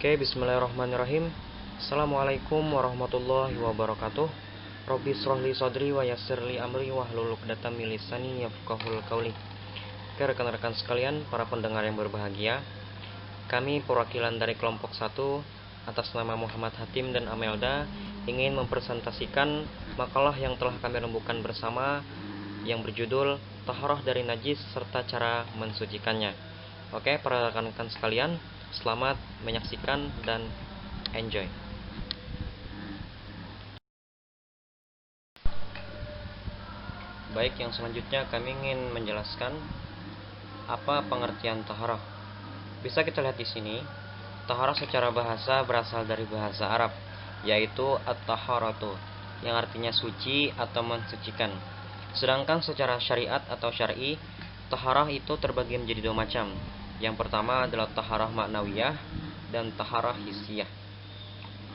Oke, bismillahirrahmanirrahim. Assalamualaikum warahmatullahi wabarakatuh. Robbi shrahli sadri wa yassirli amri wahlul 'uqdatam min lisani yafqahul qauli. Oke, rekan-rekan sekalian, para pendengar yang berbahagia, kami perwakilan dari kelompok 1 atas nama Muhammad Hatim dan Amelda ingin mempresentasikan makalah yang telah kami rembukan bersama yang berjudul Taharah dari Najis serta cara mensucikannya. Oke, para rekan-rekan sekalian, selamat menyaksikan dan enjoy. Baik, yang selanjutnya kami ingin menjelaskan apa pengertian taharah. Bisa kita lihat di sini, taharah secara bahasa berasal dari bahasa Arab, yaitu at-taharatu, yang artinya suci atau mensucikan. Sedangkan secara syariat atau syar'i, taharah itu terbagi menjadi dua macam. Yang pertama adalah taharah maknawiyah dan taharah hissiyah.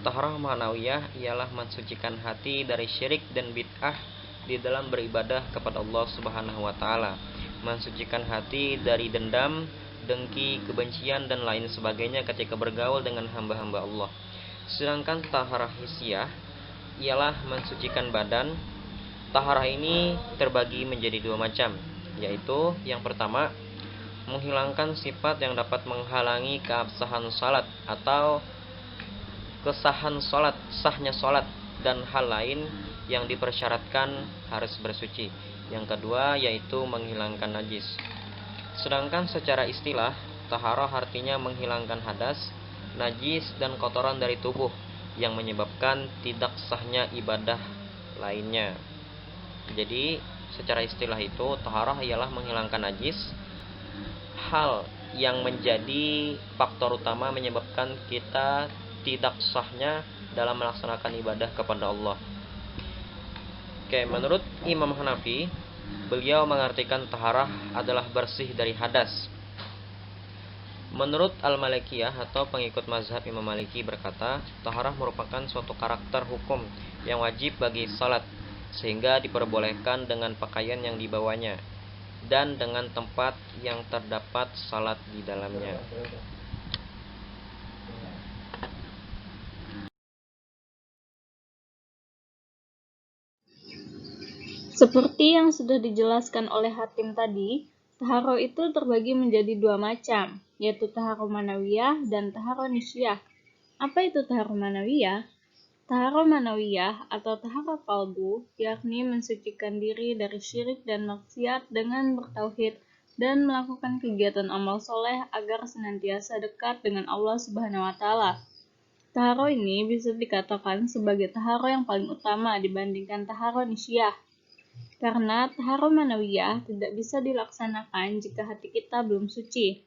Taharah maknawiyah ialah mensucikan hati dari syirik dan bid'ah di dalam beribadah kepada Allah Subhanahu wa taala, mensucikan hati dari dendam, dengki, kebencian dan lain sebagainya ketika bergaul dengan hamba-hamba Allah. Sedangkan taharah hissiyah ialah mensucikan badan. Taharah ini terbagi menjadi dua macam, yaitu yang pertama, menghilangkan sifat yang dapat menghalangi keabsahan salat atau kesahan salat, sahnya salat dan hal lain yang dipersyaratkan harus bersuci. Yang kedua yaitu menghilangkan najis. Sedangkan secara istilah, taharah artinya menghilangkan hadas, najis dan kotoran dari tubuh yang menyebabkan tidak sahnya ibadah lainnya. Jadi secara istilah itu taharah ialah menghilangkan najis, hal yang menjadi faktor utama menyebabkan kita tidak sahnya dalam melaksanakan ibadah kepada Allah. Oke, menurut Imam Hanafi, beliau mengartikan taharah adalah bersih dari hadas. Menurut Al-Malikiyah atau pengikut mazhab Imam Maliki berkata, taharah merupakan suatu karakter hukum yang wajib bagi salat, sehingga diperbolehkan dengan pakaian yang dibawanya dan dengan tempat yang terdapat salat di dalamnya. Seperti yang sudah dijelaskan oleh Hatim tadi, taharah itu terbagi menjadi dua macam, yaitu taharah manawiyah dan taharah nisyah. Apa itu taharah manawiyah? Taharah manawiyah atau taharah qalbu yakni mensucikan diri dari syirik dan maksiat dengan bertauhid dan melakukan kegiatan amal soleh agar senantiasa dekat dengan Allah Subhanahu wa taala. Taharah ini bisa dikatakan sebagai taharah yang paling utama dibandingkan taharah nisyah. Karena taharah manawiyah tidak bisa dilaksanakan jika hati kita belum suci.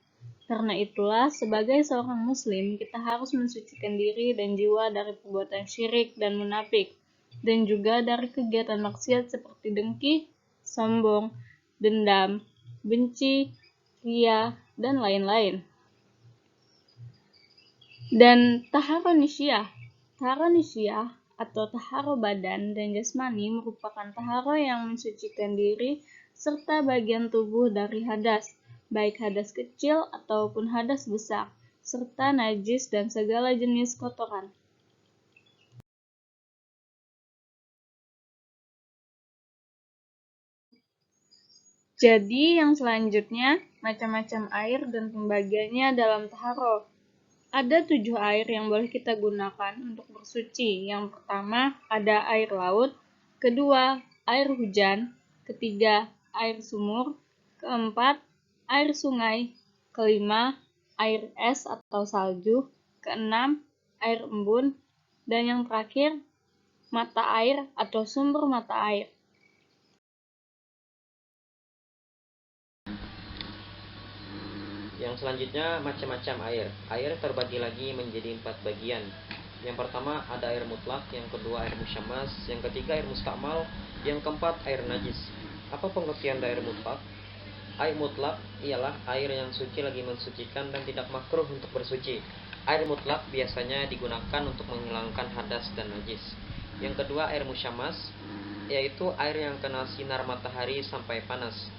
Karena itulah, sebagai seorang muslim, kita harus mensucikan diri dan jiwa dari perbuatan syirik dan munafik, dan juga dari kegiatan maksiat seperti dengki, sombong, dendam, benci, ria, dan lain-lain. Dan taharah nisyah atau taharah badan dan jasmani merupakan taharah yang mensucikan diri serta bagian tubuh dari hadas, baik hadas kecil ataupun hadas besar, serta najis dan segala jenis kotoran. Jadi yang selanjutnya, macam-macam air dan pembagiannya dalam taharah. Ada 7 air yang boleh kita gunakan untuk bersuci. Yang pertama ada air laut, kedua air hujan, ketiga air sumur, keempat air sungai, kelima air es atau salju, keenam air embun, dan yang terakhir mata air atau sumber mata air. Yang selanjutnya macam-macam air. Air terbagi lagi menjadi 4 bagian. Yang pertama ada air mutlak, yang kedua air musyammas, yang ketiga air mustamal, yang keempat air najis. Apa pengertian dari air mutlak? Air mutlak ialah air yang suci lagi mensucikan dan tidak makruh untuk bersuci. Air mutlak biasanya digunakan untuk menghilangkan hadas dan najis. Yang kedua air musyammas, yaitu air yang kena sinar matahari sampai panas.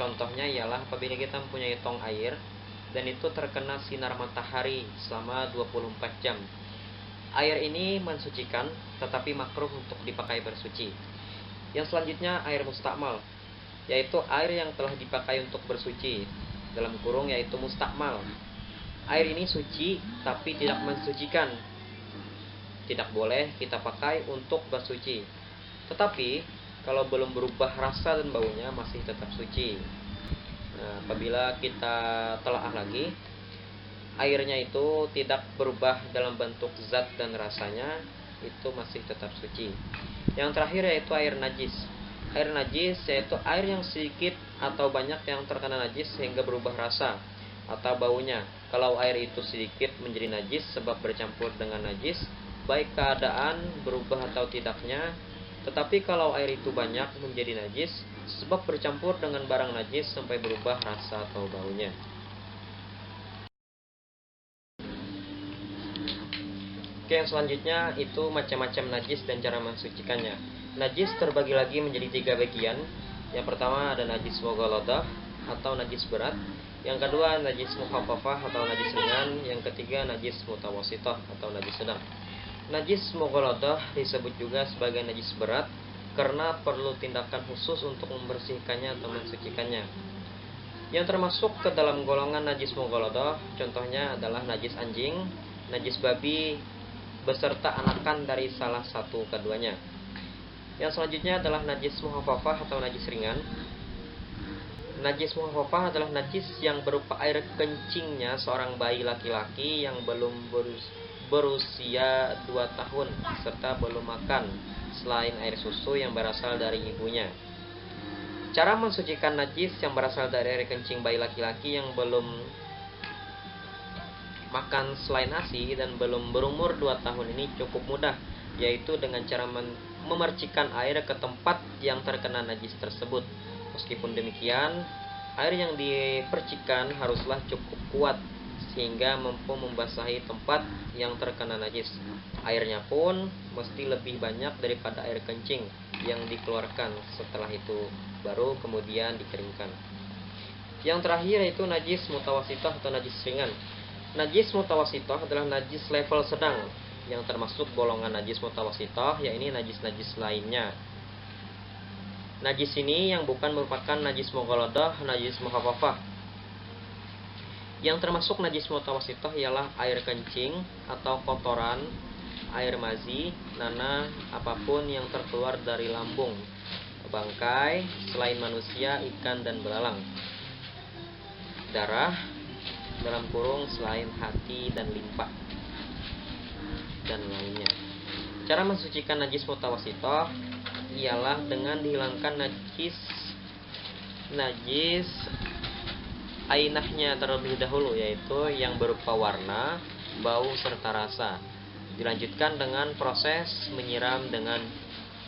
Contohnya ialah apabila kita mempunyai tong air, dan itu terkena sinar matahari selama 24 jam. Air ini mensucikan tetapi makruh untuk dipakai bersuci. Yang selanjutnya air mustakmal, yaitu air yang telah dipakai untuk bersuci, dalam kurung yaitu mustakmal. Air ini suci tapi tidak mensucikan. Tidak boleh kita pakai untuk bersuci. Tetapi kalau belum berubah rasa dan baunya masih tetap suci. Nah, apabila kita telaah lagi, airnya itu tidak berubah dalam bentuk zat dan rasanya, itu masih tetap suci. Yang terakhir yaitu air najis. Air najis yaitu air yang sedikit atau banyak yang terkena najis sehingga berubah rasa atau baunya. Kalau air itu sedikit menjadi najis sebab bercampur dengan najis, baik keadaan berubah atau tidaknya. Tetapi kalau air itu banyak menjadi najis sebab bercampur dengan barang najis sampai berubah rasa atau baunya. Oke, yang selanjutnya itu macam-macam najis dan cara mensucikannya. Najis terbagi lagi menjadi 3 bagian. Yang pertama ada najis mughaladah atau najis berat. Yang kedua najis mukhaffafah atau najis ringan. Yang ketiga najis mutawassithah atau najis sedang. Najis mughaladah disebut juga sebagai najis berat karena perlu tindakan khusus untuk membersihkannya atau mensucikannya. Yang termasuk ke dalam golongan najis mughaladah contohnya adalah najis anjing, najis babi, beserta anakan dari salah satu keduanya. Yang selanjutnya adalah najis mukhaffafah atau najis ringan. Najis mukhaffafah adalah najis yang berupa air kencingnya seorang bayi laki-laki yang belum berusia 2 tahun serta belum makan selain air susu yang berasal dari ibunya. Cara mensucikan najis yang berasal dari air kencing bayi laki-laki yang belum makan selain ASI dan belum berumur 2 tahun ini cukup mudah, yaitu dengan cara memercikkan air ke tempat yang terkena najis tersebut. Meskipun demikian, air yang dipercikkan haruslah cukup kuat sehingga mampu membasahi tempat yang terkena najis. Airnya pun mesti lebih banyak daripada air kencing yang dikeluarkan. Setelah itu baru kemudian dikeringkan. Yang terakhir yaitu najis mutawassithah atau najis ringan. Najis mutawassithah adalah najis level sedang yang termasuk golongan najis mutawassithah, yaitu najis-najis lainnya. Najis ini yang bukan merupakan najis mughaladah, najis mukhaffafah. Yang termasuk najis mutawassithah ialah air kencing atau kotoran, air mazi, nanah, apapun yang terkeluar dari lambung, bangkai selain manusia, ikan dan belalang, darah dalam kurung selain hati dan limpa dan lainnya. Cara mensucikan najis mutawassithah ialah dengan dihilangkan najis ainahnya terlebih dahulu, yaitu yang berupa warna, bau serta rasa. Dilanjutkan dengan proses menyiram dengan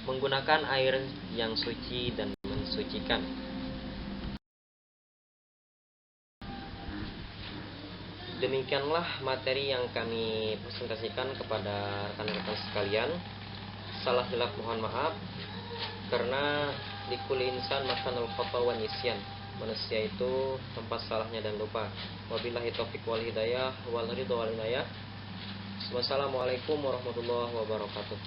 menggunakan air yang suci dan mensucikan. Demikianlah materi yang kami presentasikan kepada rekan-rekan sekalian. Salah hilaf mohon maaf, karena likulli insan makanul khata wa nisyan. Manusia itu tempat salahnya dan lupa. Wabillahi taufiq wal hidayah wal ridha wal inayah. Wassalamualaikum warahmatullahi wabarakatuh.